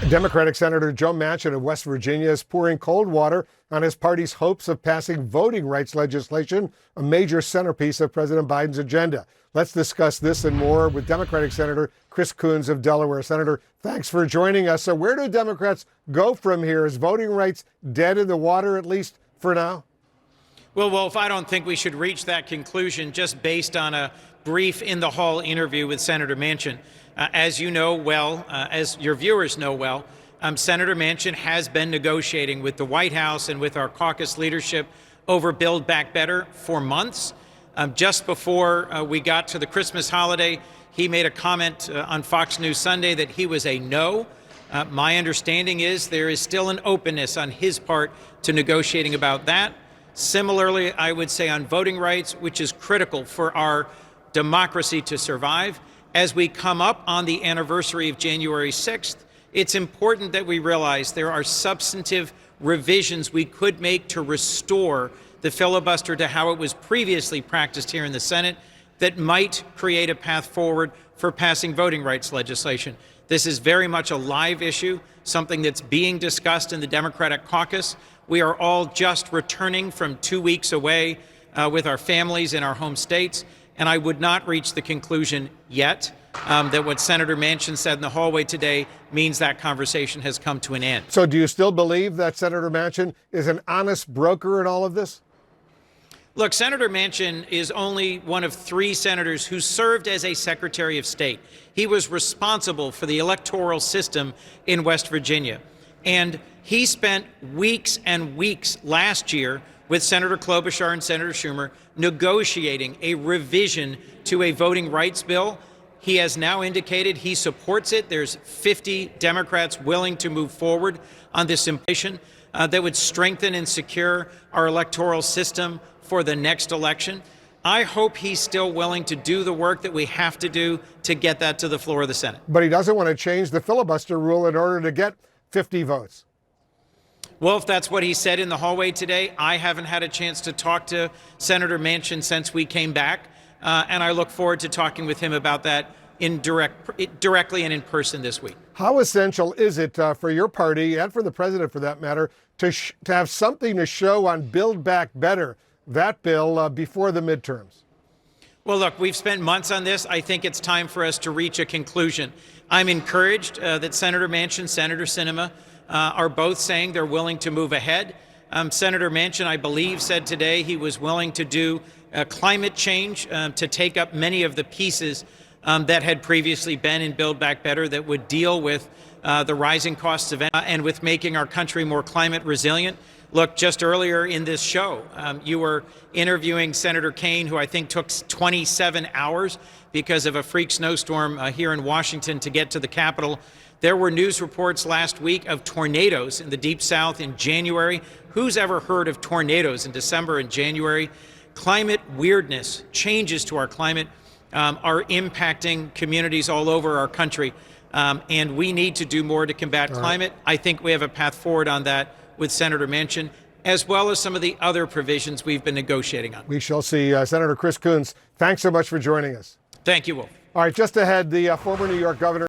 Democratic Senator Joe Manchin of West Virginia is pouring cold water on his party's hopes of passing voting rights legislation, a major centerpiece of President Biden's agenda. Let's discuss this and more with Democratic Senator Sen Coons of Delaware. Senator, thanks for joining us. So where do Democrats go from here? Is voting rights dead in the water, at least for now? Well, Wolf, I don't think we should reach that conclusion just based on a brief in-the-hall interview with Senator Manchin. As you know well, as your viewers know well, Senator Manchin has been negotiating with the White House and with our caucus leadership over Build Back Better for months. Just before we got to the Christmas holiday, he made a comment on Fox News Sunday that he was a no. My understanding is there is still an openness on his part to negotiating about that. Similarly, I would say on voting rights, which is critical for our democracy to survive. As we come up on the anniversary of January 6th, it's important that we realize there are substantive revisions we could make to restore the filibuster to how it was previously practiced here in the Senate that might create a path forward for passing voting rights legislation. This is very much a live issue, something that's being discussed in the Democratic caucus. We are all just returning from 2 weeks away with our families in our home states. And I would not reach the conclusion yet that what Senator Manchin said in the hallway today means that conversation has come to an end. So do you still believe that Senator Manchin is an honest broker in all of this? Look, Senator Manchin is only one of 3 senators who served as a Secretary of State. He was responsible for the electoral system in West Virginia. And he spent weeks and weeks last year with Senator Klobuchar and Senator Schumer negotiating a revision to a voting rights bill. He has now indicated he supports it. There's 50 Democrats willing to move forward on this legislation that would strengthen and secure our electoral system for the next election. I hope he's still willing to do the work that we have to do to get that to the floor of the Senate. But he doesn't want to change the filibuster rule in order to get 50 votes. Well, if that's what he said in the hallway today, I haven't had a chance to talk to Senator Manchin since we came back, and I look forward to talking with him about that directly and in person this week. How essential is it for your party and for the president, for that matter, to have something to show on Build Back Better, that bill, before the midterms? Well, look, we've spent months on this. I think it's time for us to reach a conclusion. I'm encouraged that Senator Manchin, Senator Sinema, are both saying they're willing to move ahead. Senator Manchin, I believe, said today he was willing to do climate change to take up many of the pieces that had previously been in Build Back Better that would deal with the rising costs of energy and with making our country more climate resilient. Look, just earlier in this show, you were interviewing Senator Kaine, who I think took 27 hours because of a freak snowstorm here in Washington to get to the Capitol. There were news reports last week of tornadoes in the Deep South in January. Who's ever heard of tornadoes in December and January? Climate weirdness, changes to our climate, are impacting communities all over our country. And we need to do more to combat climate. I think we have a path forward on that with Senator Manchin, as well as some of the other provisions we've been negotiating on. We shall see. Senator Sen Coons, thanks so much for joining us. Thank you, Wolf. All right, just ahead, the former New York governor